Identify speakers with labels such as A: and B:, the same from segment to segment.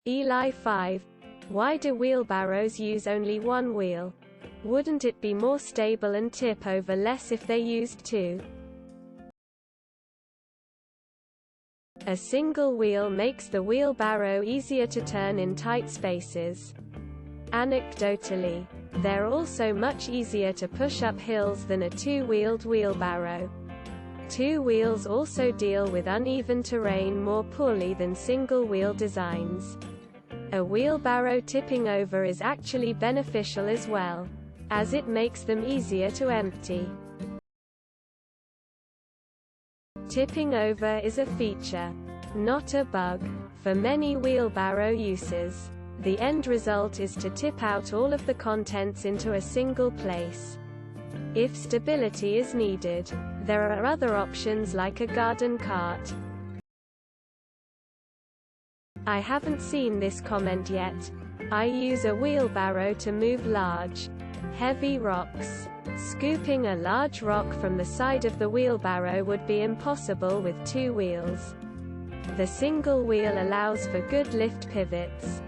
A: ELI5. Why do wheelbarrows use only one wheel? Wouldn't it be more stable and tip over less if they used two? A single wheel makes the wheelbarrow easier to turn in tight spaces. Anecdotally, they're also much easier to push up hills than a two-wheeled wheelbarrow. Two wheels also deal with uneven terrain more poorly than single-wheel designs. A wheelbarrow tipping over is actually beneficial as well, as it makes them easier to empty. Tipping over is a feature, not a bug. For many wheelbarrow uses, the end result is to tip out all of the contents into a single place. If stability is needed, there are other options like a garden cart. I haven't seen this comment yet. I use a wheelbarrow to move large, heavy rocks. Scooping a large rock from the side of the wheelbarrow would be impossible with two wheels. The single wheel allows for good lift pivots.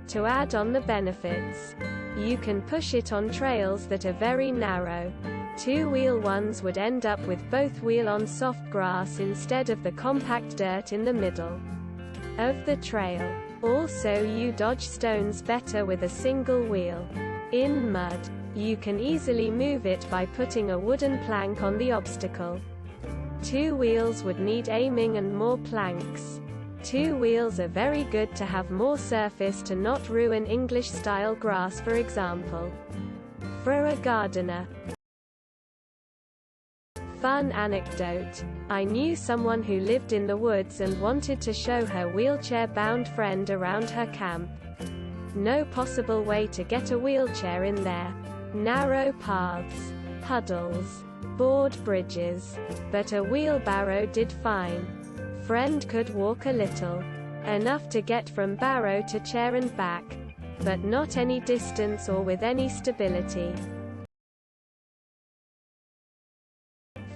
A: To add on the benefits, you can push it on trails that are very narrow. Two-wheel ones would end up with both wheel on soft grass instead of the compact dirt in the middle of the trail. Also, you dodge stones better with a single wheel. In mud, you can easily move it by putting a wooden plank on the obstacle. Two wheels would need aiming and more planks. Two wheels are very good to have more surface to not ruin English-style grass, for example. For a gardener. Fun anecdote. I knew someone who lived in the woods and wanted to show her wheelchair-bound friend around her camp. No possible way to get a wheelchair in there. Narrow paths, puddles, board bridges. But a wheelbarrow did fine. Friend could walk a little. Enough to get from barrow to chair and back. But not any distance or with any stability.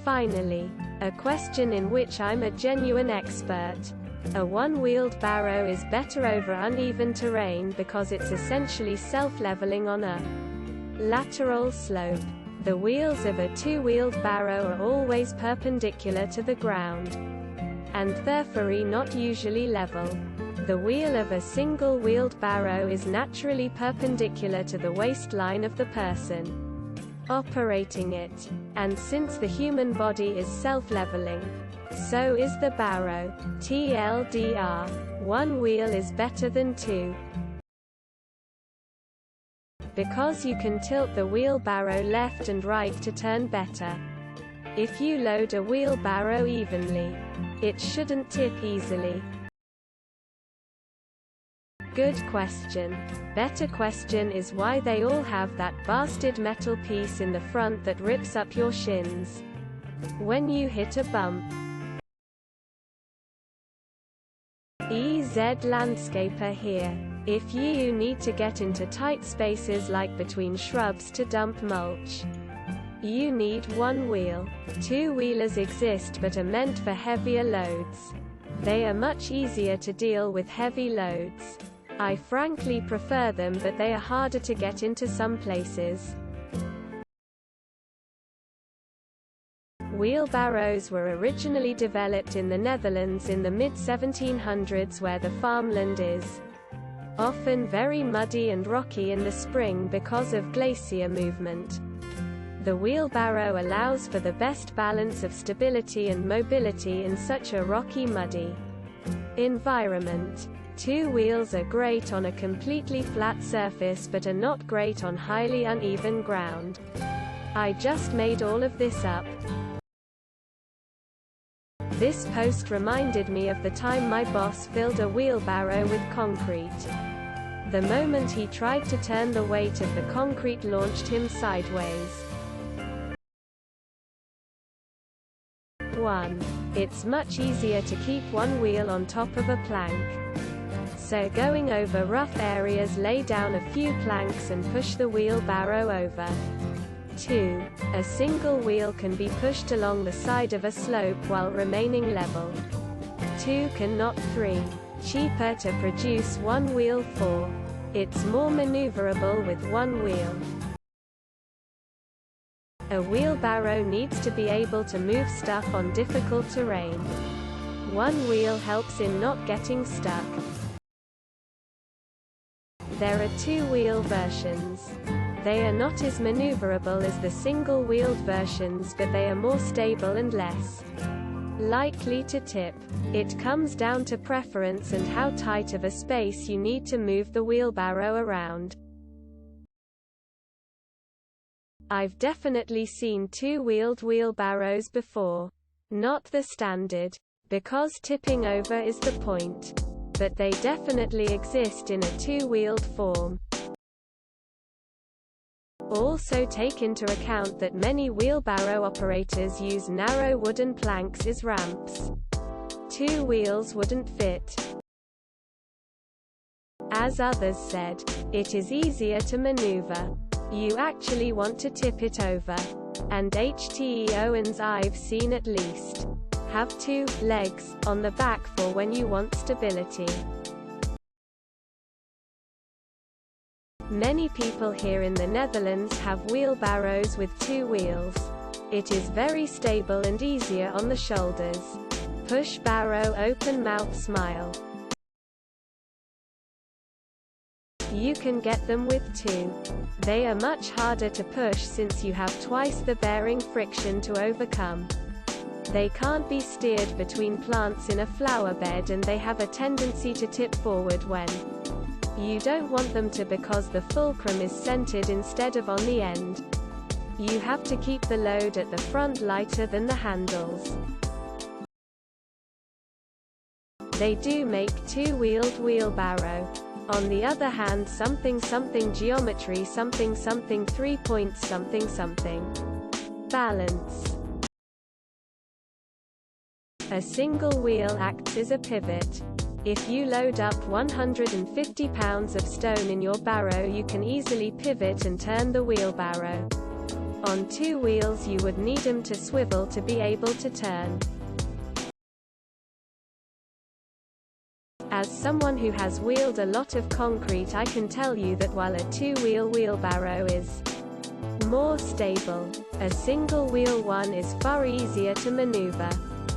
A: Finally, a question in which I'm a genuine expert. A one-wheeled barrow is better over uneven terrain because it's essentially self-leveling on a lateral slope. The wheels of a two-wheeled barrow are always perpendicular to the ground, and therefore not usually level. The wheel of a single-wheeled barrow is naturally perpendicular to the waistline of the person operating it, and since the human body is self-leveling, so is the barrow. TLDR, one wheel is better than two, because you can tilt the wheelbarrow left and right to turn better. If you load a wheelbarrow evenly, it shouldn't tip easily. Good question. Better question is why they all have that bastard metal piece in the front that rips up your shins when you hit a bump. EZ Landscaper here. If you need to get into tight spaces like between shrubs to dump mulch, you need one wheel. Two-wheelers exist but are meant for heavier loads. They are much easier to deal with heavy loads. I frankly prefer them, but they are harder to get into some places. Wheelbarrows were originally developed in the Netherlands in the mid-1700s, where the farmland is often very muddy and rocky in the spring because of glacier movement. The wheelbarrow allows for the best balance of stability and mobility in such a rocky, muddy environment. Two wheels are great on a completely flat surface but are not great on highly uneven ground. I just made all of this up. This post reminded me of the time my boss filled a wheelbarrow with concrete. The moment he tried to turn, the weight of the concrete launched him sideways. 1. It's much easier to keep one wheel on top of a plank. So going over rough areas, lay down a few planks and push the wheelbarrow over. 2. A single wheel can be pushed along the side of a slope while remaining level. 2 can not 3. Cheaper to produce 1 wheel 4. It's more maneuverable with 1 wheel. A wheelbarrow needs to be able to move stuff on difficult terrain. 1 wheel helps in not getting stuck. There are 2-wheel versions. They are not as maneuverable as the single-wheeled versions, but they are more stable and less likely to tip. It comes down to preference and how tight of a space you need to move the wheelbarrow around. I've definitely seen 2-wheeled wheelbarrows before. Not the standard, because tipping over is the point. But they definitely exist in a 2-wheeled form. Also take into account that many wheelbarrow operators use narrow wooden planks as ramps. 2 wheels wouldn't fit. As others said, it is easier to maneuver. You actually want to tip it over. And HTE Owens I've seen at least have 2 legs on the back for when you want stability. Many people here in the Netherlands have wheelbarrows with 2 wheels. It is very stable and easier on the shoulders. Push barrow, open mouth, smile. You can get them with 2. They are much harder to push since you have twice the bearing friction to overcome. They can't be steered between plants in a flower bed, and they have a tendency to tip forward when you don't want them to, because the fulcrum is centered instead of on the end. You have to keep the load at the front lighter than the handles. They do make 2-wheeled wheelbarrow. On the other hand, something geometry 3 points balance. A single wheel acts as a pivot. If you load up 150 pounds of stone in your barrow, you can easily pivot and turn the wheelbarrow. On 2 wheels you would need them to swivel to be able to turn. As someone who has wheeled a lot of concrete, I can tell you that while a 2-wheel wheelbarrow is more stable, a single-wheel one is far easier to maneuver.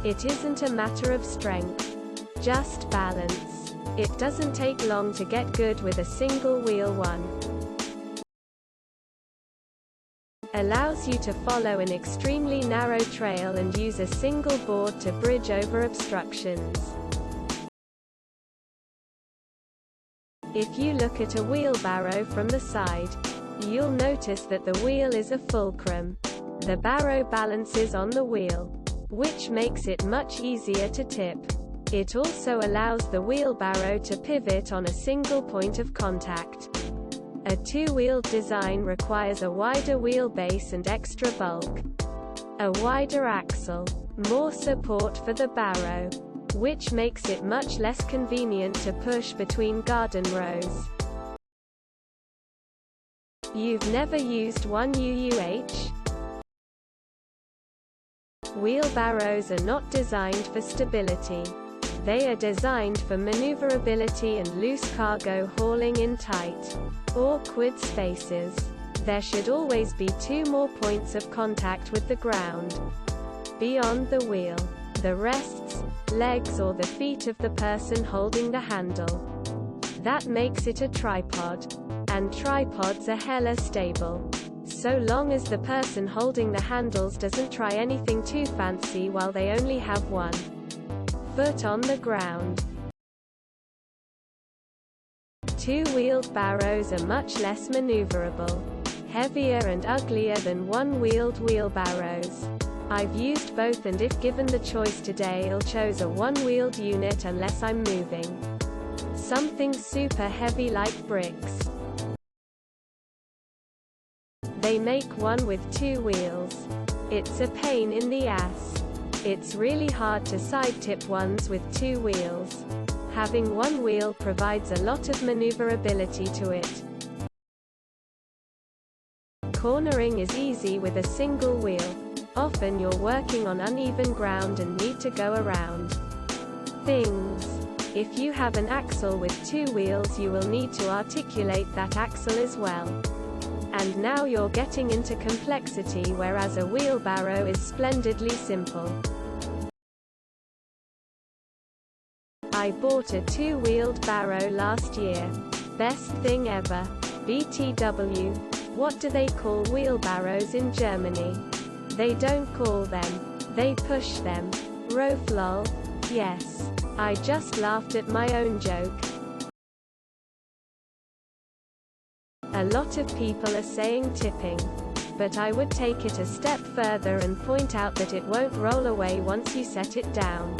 A: It isn't a matter of strength, just balance. It doesn't take long to get good with a single-wheel one. Allows you to follow an extremely narrow trail and use a single board to bridge over obstructions. If you look at a wheelbarrow from the side, you'll notice that the wheel is a fulcrum. The barrow balances on the wheel, which makes it much easier to tip. It also allows the wheelbarrow to pivot on a single point of contact. A 2-wheeled design requires a wider wheelbase and extra bulk. A wider axle, more support for the barrow, which makes it much less convenient to push between garden rows. You've never used one UUH? Wheelbarrows are not designed for stability. They are designed for maneuverability and loose cargo hauling in tight, awkward spaces. There should always be 2 more points of contact with the ground beyond the wheel, the rests, legs or the feet of the person holding the handle. That makes it a tripod. And tripods are hella stable. So long as the person holding the handles doesn't try anything too fancy while they only have 1 foot on the ground. 2-wheeled barrows are much less maneuverable, heavier and uglier than 1-wheeled wheelbarrows. I've used both, and if given the choice today, I'll choose a 1-wheeled unit unless I'm moving something super heavy like bricks. They make one with 2 wheels. It's a pain in the ass. It's really hard to side tip ones with 2 wheels. Having 1 wheel provides a lot of maneuverability to it. Cornering is easy with a single wheel. Often you're working on uneven ground and need to go around Things. If you have an axle with 2 wheels, you will need to articulate that axle as well. And now you're getting into complexity, whereas a wheelbarrow is splendidly simple. I bought a 2-wheeled barrow last year. Best thing ever. BTW. What do they call wheelbarrows in Germany? They don't call them. They push them. Roflol. Yes. I just laughed at my own joke. A lot of people are saying tipping. But I would take it a step further and point out that it won't roll away once you set it down.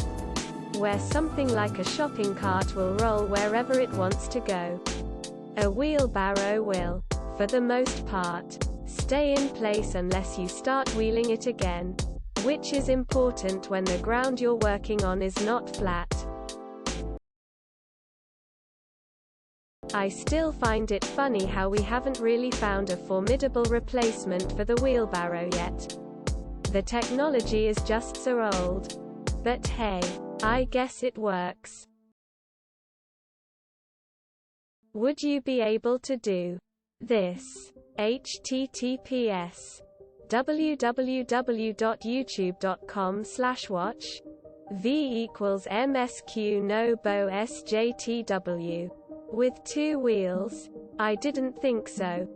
A: Where something like a shopping cart will roll wherever it wants to go. A wheelbarrow will, for the most part, stay in place unless you start wheeling it again, which is important when the ground you're working on is not flat. I still find it funny how we haven't really found a formidable replacement for the wheelbarrow yet. The technology is just so old. But hey, I guess it works. Would you be able to do this? https www.youtube.com/watch v = msq nobo sjtw. With 2 wheels? I didn't think so.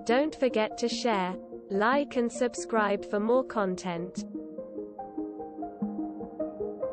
A: Don't forget to share, like and subscribe for more content.